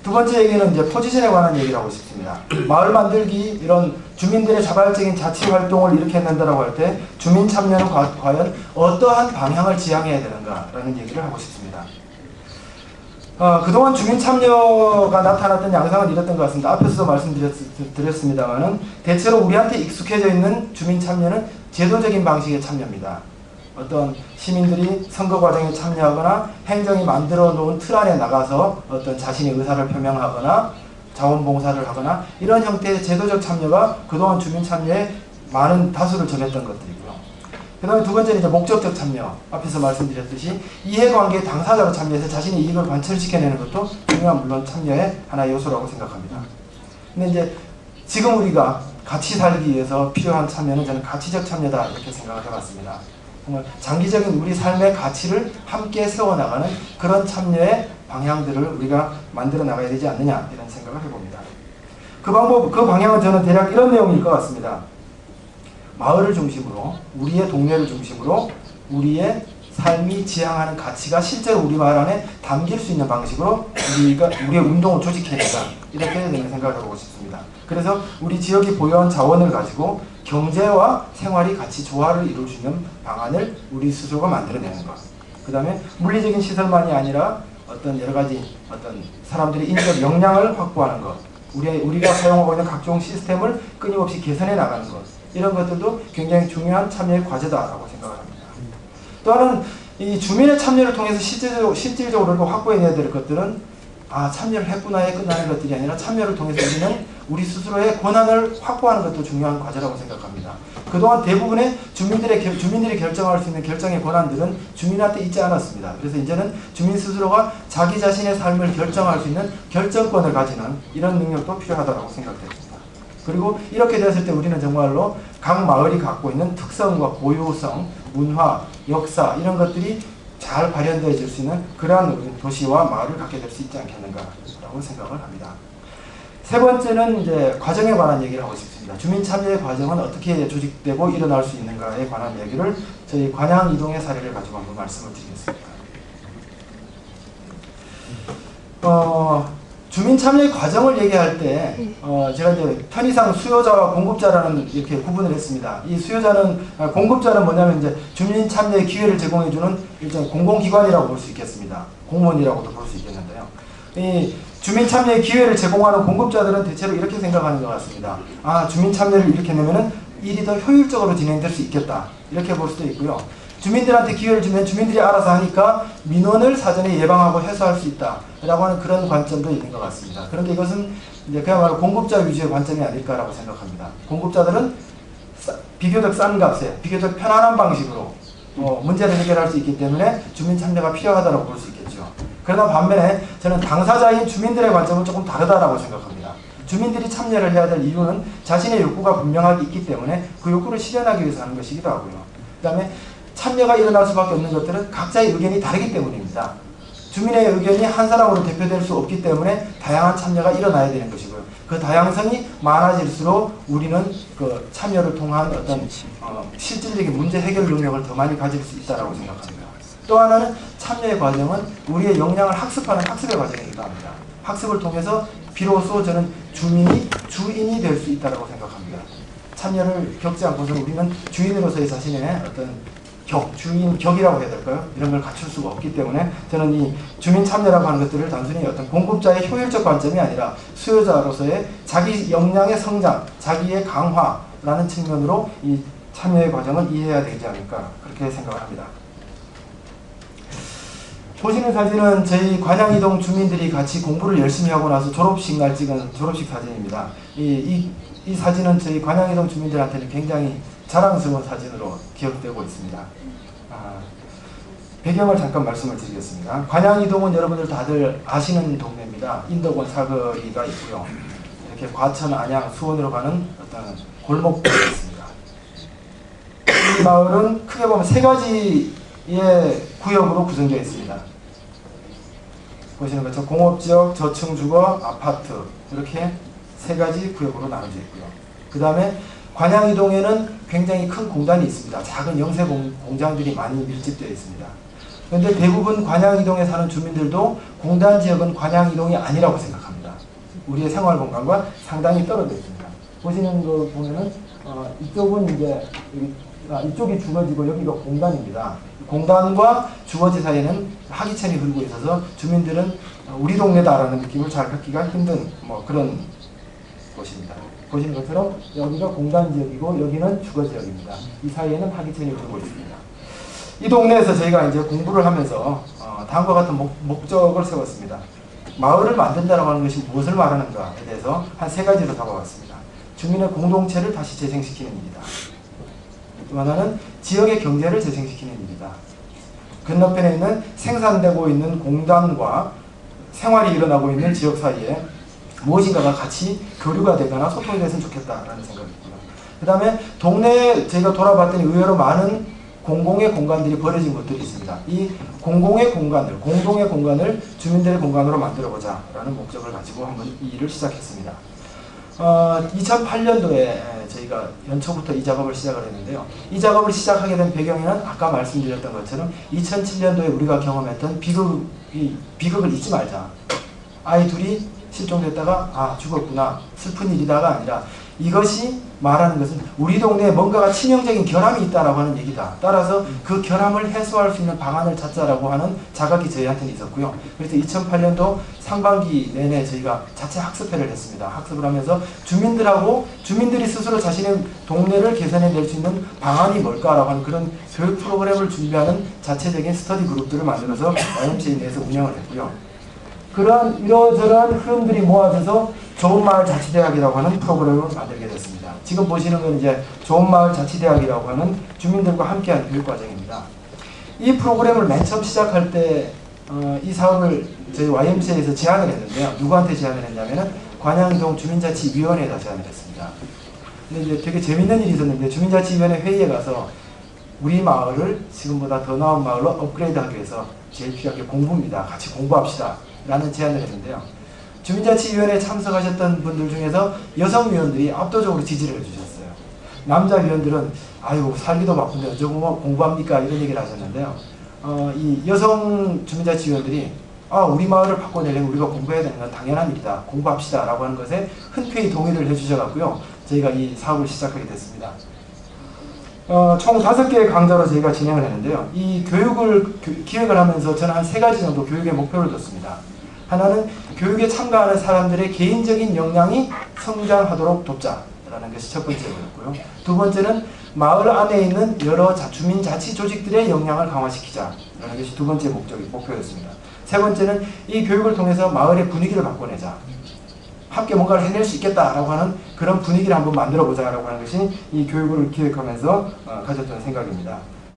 두 번째 얘기는 이제 포지션에 관한 얘기를 하고 싶습니다. 마을 만들기 이런 주민들의 자발적인 자치 활동을 일으켰는다라고 할 때 주민 참여는 과연 어떠한 방향을 지향해야 되는가라는 얘기를 하고 싶습니다. 그동안 주민 참여가 나타났던 양상은 이랬던 것 같습니다. 앞에서도 말씀드렸습니다만은 대체로 우리한테 익숙해져 있는 주민 참여는 제도적인 방식의 참여입니다. 어떤 시민들이 선거 과정에 참여하거나 행정이 만들어 놓은 틀 안에 나가서 어떤 자신의 의사를 표명하거나 자원봉사를 하거나 이런 형태의 제도적 참여가 그동안 주민 참여에 많은 다수를 점했던 것들이고요. 그 다음에 두 번째는 이제 목적적 참여. 앞에서 말씀드렸듯이 이해관계 당사자로 참여해서 자신의 이익을 관철시켜내는 것도 중요한 물론 참여의 하나의 요소라고 생각합니다. 근데 이제 지금 우리가 같이 살기 위해서 필요한 참여는 저는 가치적 참여다 이렇게 생각을 해봤습니다. 정말 장기적인 우리 삶의 가치를 함께 세워나가는 그런 참여의 방향들을 우리가 만들어 나가야 되지 않느냐 이런 생각을 해봅니다. 그 방향은 저는 대략 이런 내용일 것 같습니다. 마을을 중심으로 우리의 동네를 중심으로 우리의 삶이 지향하는 가치가 실제로 우리 마을 안에 담길 수 있는 방식으로 우리의 운동을 조직해야 된다 이렇게 저는 생각을 해보고 싶습니다. 그래서 우리 지역이 보유한 자원을 가지고 경제와 생활이 같이 조화를 이룰 수 있는 방안을 우리 스스로가 만들어내는 것. 그 다음에 물리적인 시설만이 아니라 어떤 여러 가지 어떤 사람들의 인적 역량을 확보하는 것. 우리가 사용하고 있는 각종 시스템을 끊임없이 개선해 나가는 것. 이런 것들도 굉장히 중요한 참여의 과제다라고 생각을 합니다. 또 하나는 이 주민의 참여를 통해서 실질적으로 확보해내야 될 것들은 참여를 했구나에 끝나는 것들이 아니라 참여를 통해서 우리는 우리 스스로의 권한을 확보하는 것도 중요한 과제라고 생각합니다. 그동안 대부분의 주민들이 결정할 수 있는 결정의 권한들은 주민한테 있지 않았습니다. 그래서 이제는 주민 스스로가 자기 자신의 삶을 결정할 수 있는 결정권을 가지는 이런 능력도 필요하다고 생각됩니다. 그리고 이렇게 되었을 때 우리는 정말로 각 마을이 갖고 있는 특성과 고유성, 문화, 역사 이런 것들이 잘 발현되어질 수 있는 그러한 도시와 마을을 갖게 될 수 있지 않겠는가라고 생각을 합니다. 세 번째는 이제 과정에 관한 얘기를 하고 싶습니다. 주민 참여의 과정은 어떻게 조직되고 일어날 수 있는가에 관한 얘기를 저희 관양 이동의 사례를 가지고 한번 말씀을 드리겠습니다. 주민 참여의 과정을 얘기할 때 제가 이제 편의상 수요자와 공급자라는 이렇게 구분을 했습니다. 이 공급자는 뭐냐면 이제 주민 참여의 기회를 제공해주는 일종의 공공기관이라고 볼 수 있겠습니다. 공무원이라고도 볼 수 있겠는데요. 이 주민 참여의 기회를 제공하는 공급자들은 대체로 이렇게 생각하는 것 같습니다. 주민 참여를 이렇게 내면은 일이 더 효율적으로 진행될 수 있겠다. 이렇게 볼 수도 있고요. 주민들한테 기회를 주면 주민들이 알아서 하니까 민원을 사전에 예방하고 해소할 수 있다라고 하는 그런 관점도 있는 것 같습니다. 그런데 이것은 이제 그야말로 공급자 위주의 관점이 아닐까라고 생각합니다. 공급자들은 비교적 싼 값에 비교적 편안한 방식으로 문제를 해결할 수 있기 때문에 주민 참여가 필요하다고 볼 수 있겠죠. 그러나 반면에 저는 당사자인 주민들의 관점은 조금 다르다라고 생각합니다. 주민들이 참여를 해야 될 이유는 자신의 욕구가 분명하게 있기 때문에 그 욕구를 실현하기 위해서 하는 것이기도 하고요. 그 다음에 참여가 일어날 수밖에 없는 것들은 각자의 의견이 다르기 때문입니다. 주민의 의견이 한 사람으로 대표될 수 없기 때문에 다양한 참여가 일어나야 되는 것이고요. 그 다양성이 많아질수록 우리는 그 참여를 통한 어떤 실질적인 문제 해결 능력을 더 많이 가질 수 있다고 생각합니다. 또 하나는 참여의 과정은 우리의 역량을 학습하는 학습의 과정이기도 합니다. 학습을 통해서 비로소 저는 주민이 주인이 될 수 있다고 생각합니다. 참여를 겪지 않고서 우리는 주인으로서의 자신의 어떤 주인격이라고 해야 될까요? 이런 걸 갖출 수가 없기 때문에 저는 이 주민 참여라고 하는 것들을 단순히 어떤 공급자의 효율적 관점이 아니라 수요자로서의 자기 역량의 성장, 자기의 강화라는 측면으로 이 참여의 과정을 이해해야 되지 않을까 그렇게 생각을 합니다. 보시는 사진은 저희 관양이동 주민들이 같이 공부를 열심히 하고 나서 졸업식 날 찍은 졸업식 사진입니다. 이 사진은 저희 관양이동 주민들한테는 굉장히 자랑스러운 사진으로 기억되고 있습니다. 배경을 잠깐 말씀을 드리겠습니다. 관양이동은 여러분들 다들 아시는 동네입니다. 인덕원 사거리가 있고요. 이렇게 과천, 안양, 수원으로 가는 어떤 골목길이 있습니다. 이 마을은 크게 보면 세 가지의 구역으로 구성되어 있습니다. 보시는 것처럼 공업지역, 저층주거, 아파트 이렇게 세 가지 구역으로 나눠져 있고요. 그 다음에 관양이동에는 굉장히 큰 공단이 있습니다. 작은 영세 공장들이 많이 밀집되어 있습니다. 그런데 대부분 관양이동에 사는 주민들도 공단 지역은 관양이동이 아니라고 생각합니다. 우리의 생활 공간과 상당히 떨어져 있습니다. 보시는 거 보면은 이쪽은 이제 이쪽이 주거지고 여기가 공단입니다. 공단과 주거지 사이에는 하기천이 흐르고 있어서 주민들은 우리 동네다라는 느낌을 잘 갖기가 힘든 뭐 그런 곳입니다. 보시는 것처럼 여기가 공단 지역이고 여기는 주거 지역입니다. 이 사이에는 하기천이 흐르고 있습니다. 이 동네에서 저희가 이제 공부를 하면서 다음과 같은 목적을 세웠습니다. 마을을 만든다라고 하는 것이 무엇을 말하는가에 대해서 한 3가지로 잡아봤습니다. 주민의 공동체를 다시 재생시키는 일이다. 또 하나는 지역의 경제를 재생시키는 일이다. 건너편에 있는 생산되고 있는 공단과 생활이 일어나고 있는 지역 사이에 무엇인가가 같이 교류가 되거나 소통이 됐으면 좋겠다라는 생각이 있고요. 그 다음에 동네에 저희가 돌아봤더니 의외로 많은 공공의 공간들이 버려진 것들이 있습니다. 이 공공의 공간을, 공동의 공간을 주민들의 공간으로 만들어보자 라는 목적을 가지고 한번 이 일을 시작했습니다. 2008년도에 저희가 연초부터 이 작업을 시작을 했는데요. 이 작업을 시작하게 된 배경에는 아까 말씀드렸던 것처럼 2007년도에 우리가 경험했던 비극을 잊지 말자. 아이 둘이 실종됐다가 죽었구나, 슬픈 일이다가 아니라 이것이 말하는 것은 우리 동네에 뭔가가 치명적인 결함이 있다라고 하는 얘기다. 따라서 그 결함을 해소할 수 있는 방안을 찾자라고 하는 자각이 저희한테는 있었고요. 그래서 2008년도 상반기 내내 저희가 자체 학습회를 했습니다. 학습을 하면서 주민들이 스스로 자신의 동네를 개선해낼 수 있는 방안이 뭘까라고 하는 그런 교육 프로그램을 준비하는 자체적인 스터디 그룹들을 만들어서 YMCA 내에서 운영을 했고요. 그런 이러저러한 흐름들이 모아져서 좋은마을 자치대학이라고 하는 프로그램을 만들게 됐습니다. 지금 보시는 건 이제 좋은마을 자치대학이라고 하는 주민들과 함께하는 교육과정입니다. 이 프로그램을 맨 처음 시작할 때 이 사업을 저희 YMCA에서 제안을 했는데요. 누구한테 제안을 했냐면은 관양동 주민자치위원회에다 제안을 했습니다. 근데 이제 되게 재밌는 일이 있었는데 주민자치위원회 회의에 가서 우리 마을을 지금보다 더 나은 마을로 업그레이드하기 위해서 제일 필요한 게 공부입니다. 같이 공부합시다. 라는 제안을 했는데요. 주민자치위원회에 참석하셨던 분들 중에서 여성위원들이 압도적으로 지지를 해주셨어요. 남자 위원들은 아유 살기도 바쁜데 어쩌고 뭐 공부합니까 이런 얘기를 하셨는데요. 이 여성 주민자치위원들이 우리 마을을 바꿔내려면 우리가 공부해야 되는 건 당연한 일이다. 공부합시다 라고 하는 것에 흔쾌히 동의를 해주셔서 저희가 이 사업을 시작하게 됐습니다. 총 5개의 강좌로 저희가 진행을 했는데요. 이 교육을 기획을 하면서 저는 한 3가지 정도 교육의 목표를 뒀습니다. 하나는 교육에 참가하는 사람들의 개인적인 역량이 성장하도록 돕자라는 것이 첫 번째였고요. 두 번째는 마을 안에 있는 여러 주민자치 조직들의 역량을 강화시키자라는 것이 두 번째 목표였습니다. 세 번째는 이 교육을 통해서 마을의 분위기를 바꿔내자. 함께 뭔가를 해낼 수 있겠다라고 하는 그런 분위기를 한번 만들어 보자라고 하는 것이 이 교육을 기획하면서 가졌던 생각입니다.